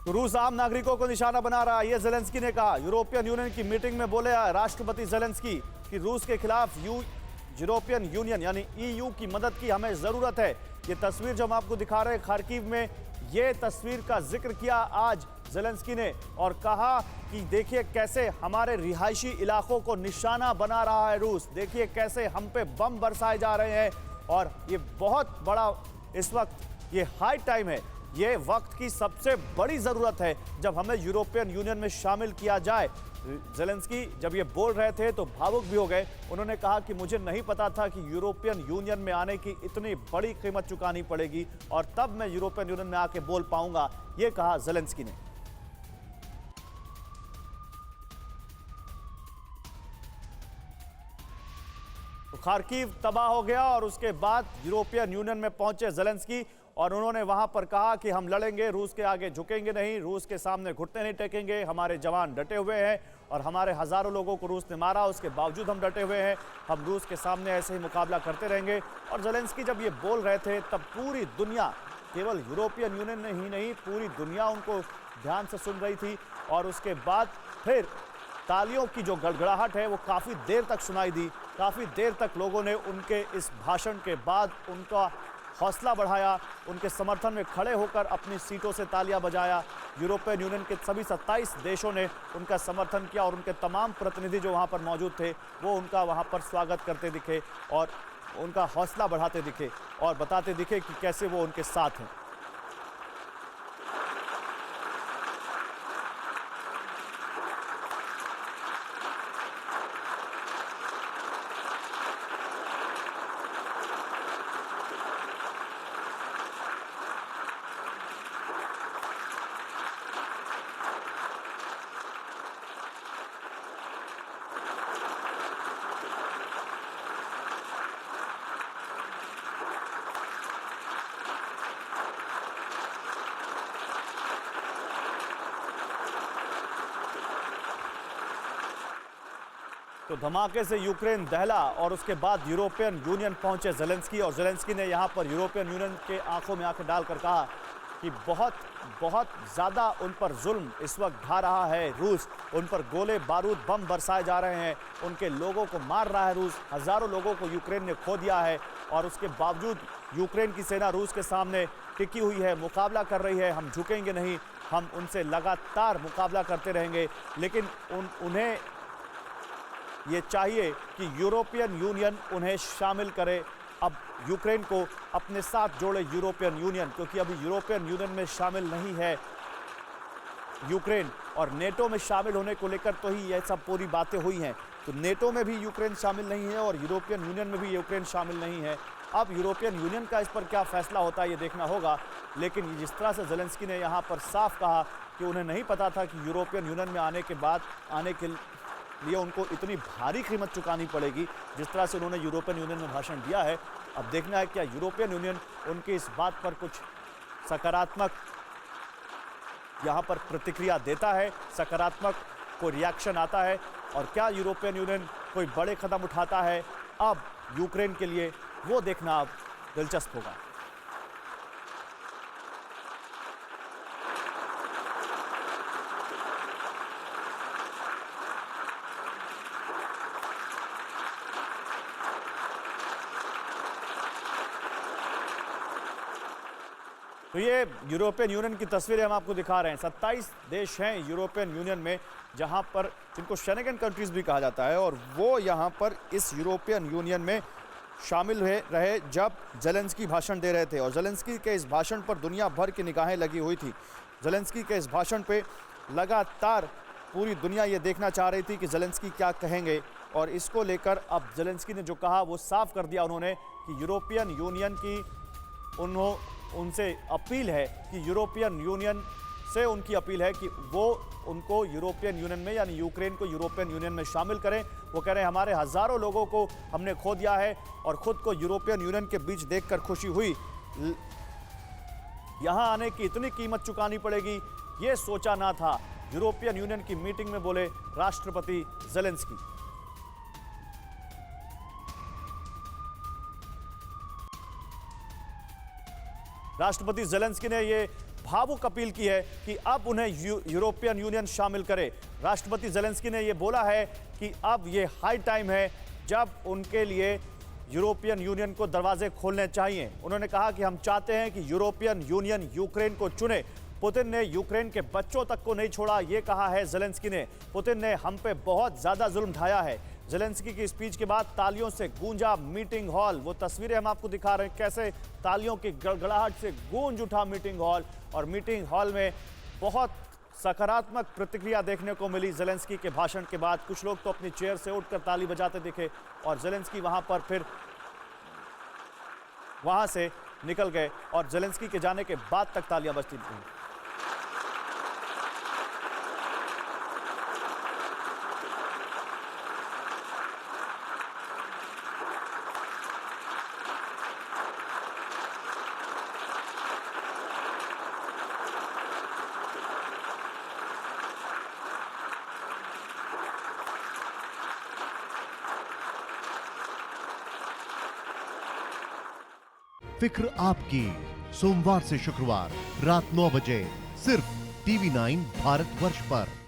तो रूस आम नागरिकों को निशाना बना रहा है, ये जेलेंस्की ने कहा। यूरोपियन यूनियन की मीटिंग में बोले राष्ट्रपति जेलेंस्की कि रूस के खिलाफ यूरोपियन यूनियन यानी ईयू की मदद की हमें जरूरत है। ये तस्वीर जो हम आपको दिखा रहे हैं खार्किव में, ये तस्वीर का जिक्र किया आज जेलेंस्की ने और कहा कि देखिए कैसे हमारे रिहायशी इलाकों को निशाना बना रहा है रूस, देखिए कैसे हम पे बम बरसाए जा रहे हैं। और ये बहुत बड़ा इस वक्त ये हाई टाइम है, ये वक्त की सबसे बड़ी जरूरत है जब हमें यूरोपियन यूनियन में शामिल किया जाए। जेलेंस्की जब ये बोल रहे थे तो भावुक भी हो गए। उन्होंने कहा कि मुझे नहीं पता था कि यूरोपियन यूनियन में आने की इतनी बड़ी कीमत चुकानी पड़ेगी और तब मैं यूरोपियन यूनियन में आके बोल पाऊंगा, ये कहा जेलेंस्की ने। तो खार्किव तबाह हो गया और उसके बाद यूरोपियन यूनियन में पहुंचे जेलेंस्की और उन्होंने वहां पर कहा कि हम लड़ेंगे, रूस के आगे झुकेंगे नहीं, रूस के सामने घुटने नहीं टेकेंगे, हमारे जवान डटे हुए हैं और हमारे हजारों लोगों को रूस ने मारा, उसके बावजूद हम डटे हुए हैं, हम रूस के सामने ऐसे ही मुकाबला करते रहेंगे। और जेलेंस्की जब ये बोल रहे थे तब पूरी दुनिया, केवल यूरोपियन यूनियन में ही नहीं पूरी दुनिया उनको ध्यान से सुन रही थी। और उसके बाद फिर तालियों की जो गड़गड़ाहट है वो काफ़ी देर तक सुनाई दी, काफ़ी देर तक लोगों ने उनके इस भाषण के बाद उनका हौसला बढ़ाया, उनके समर्थन में खड़े होकर अपनी सीटों से तालियां बजाया। यूरोपियन यूनियन के सभी 27 देशों ने उनका समर्थन किया और उनके तमाम प्रतिनिधि जो वहां पर मौजूद थे वो उनका वहां पर स्वागत करते दिखे और उनका हौसला बढ़ाते दिखे और बताते दिखे कि कैसे वो उनके साथ हैं। तो धमाके से यूक्रेन दहला और उसके बाद यूरोपियन यूनियन पहुंचे जेलेंस्की और जेलेंस्की ने यहां पर यूरोपियन यूनियन के आंखों में आंखें डालकर कहा कि बहुत बहुत ज़्यादा उन पर जुल्म इस वक्त ढा रहा है रूस, उन पर गोले बारूद बम बरसाए जा रहे हैं, उनके लोगों को मार रहा है रूस, हज़ारों लोगों को यूक्रेन ने खो दिया है और उसके बावजूद यूक्रेन की सेना रूस के सामने टिकी हुई है, मुकाबला कर रही है। हम झुकेंगे नहीं, हम उनसे लगातार मुकाबला करते रहेंगे। लेकिन उन्हें ये चाहिए कि यूरोपियन यूनियन उन्हें शामिल करे, अब यूक्रेन को अपने साथ जोड़े यूरोपियन यूनियन, क्योंकि अभी यूरोपियन यूनियन में शामिल नहीं है यूक्रेन और नेटो में शामिल होने को लेकर तो ही ये सब पूरी बातें हुई हैं। तो नेटो में भी यूक्रेन शामिल नहीं है और यूरोपियन यूनियन में भी यूक्रेन शामिल नहीं है। अब यूरोपियन यूनियन का इस पर क्या फैसला होता है ये देखना होगा। लेकिन जिस तरह से जेलेंस्की ने यहाँ पर साफ कहा कि उन्हें नहीं पता था कि यूरोपियन यूनियन में आने के लिए उनको इतनी भारी कीमत चुकानी पड़ेगी, जिस तरह से उन्होंने यूरोपियन यूनियन में भाषण दिया है। अब देखना है क्या यूरोपियन यूनियन उनकी इस बात पर कुछ सकारात्मक यहाँ पर प्रतिक्रिया देता है, सकारात्मक कोई रिएक्शन आता है और क्या यूरोपियन यूनियन कोई बड़े कदम उठाता है अब यूक्रेन के लिए, वो देखना अब दिलचस्प होगा। तो ये यूरोपियन यूनियन की तस्वीरें हम आपको दिखा रहे हैं। 27 देश हैं यूरोपियन यूनियन में, जहां पर जिनको शेंगन कंट्रीज भी कहा जाता है और वो यहां पर इस यूरोपियन यूनियन में शामिल रहे जब जेलेंस्की भाषण दे रहे थे। और जेलेंस्की के इस भाषण पर दुनिया भर की निगाहें लगी हुई थी। जेलेंस्की के इस भाषण पे लगातार पूरी दुनिया ये देखना चाह रही थी कि जेलेंस्की क्या कहेंगे और इसको लेकर अब जेलेंस्की ने जो कहा वो साफ कर दिया उन्होंने कि यूरोपियन यूनियन की उनसे अपील है कि यूरोपियन यूनियन से उनकी अपील है कि वो उनको यूरोपियन यूनियन में यानी यूक्रेन को यूरोपियन यूनियन में शामिल करें। वो कह रहे हैं हमारे हज़ारों लोगों को हमने खो दिया है और ख़ुद को यूरोपियन यूनियन के बीच देखकर खुशी हुई, यहाँ आने की इतनी कीमत चुकानी पड़ेगी ये सोचा ना था। यूरोपियन यूनियन की मीटिंग में बोले राष्ट्रपति जेलेंस्की। राष्ट्रपति जेलेंस्की ने ये भावुक अपील की है कि अब उन्हें यूरोपियन यूनियन शामिल करे। राष्ट्रपति ज़ेलेंस्की ने यह बोला है कि अब ये हाई टाइम है जब उनके लिए यूरोपियन यूनियन को दरवाजे खोलने चाहिए। उन्होंने कहा कि हम चाहते हैं कि यूरोपियन यूनियन यूक्रेन को चुने। पुतिन ने यूक्रेन के बच्चों तक को नहीं छोड़ा, ये कहा है ज़ेलेंस्की ने। पुतिन ने हम पे बहुत ज्यादा जुल्म ढाया है। ज़ेलेंस्की की स्पीच के बाद तालियों से गूंजा मीटिंग हॉल। वो तस्वीरें हम आपको दिखा रहे हैं कैसे तालियों की गड़गड़ाहट से गूंज उठा मीटिंग हॉल, और मीटिंग हॉल में बहुत सकारात्मक प्रतिक्रिया देखने को मिली ज़ेलेंस्की के भाषण के बाद। कुछ लोग तो अपनी चेयर से उठकर ताली बजाते दिखे और ज़ेलेंस्की वहां पर फिर वहां से निकल गए और ज़ेलेंस्की के जाने के बाद तक तालियां बजती रहीं। फिक्र आपकी, सोमवार से शुक्रवार रात 9 बजे सिर्फ TV9 भारतवर्ष पर।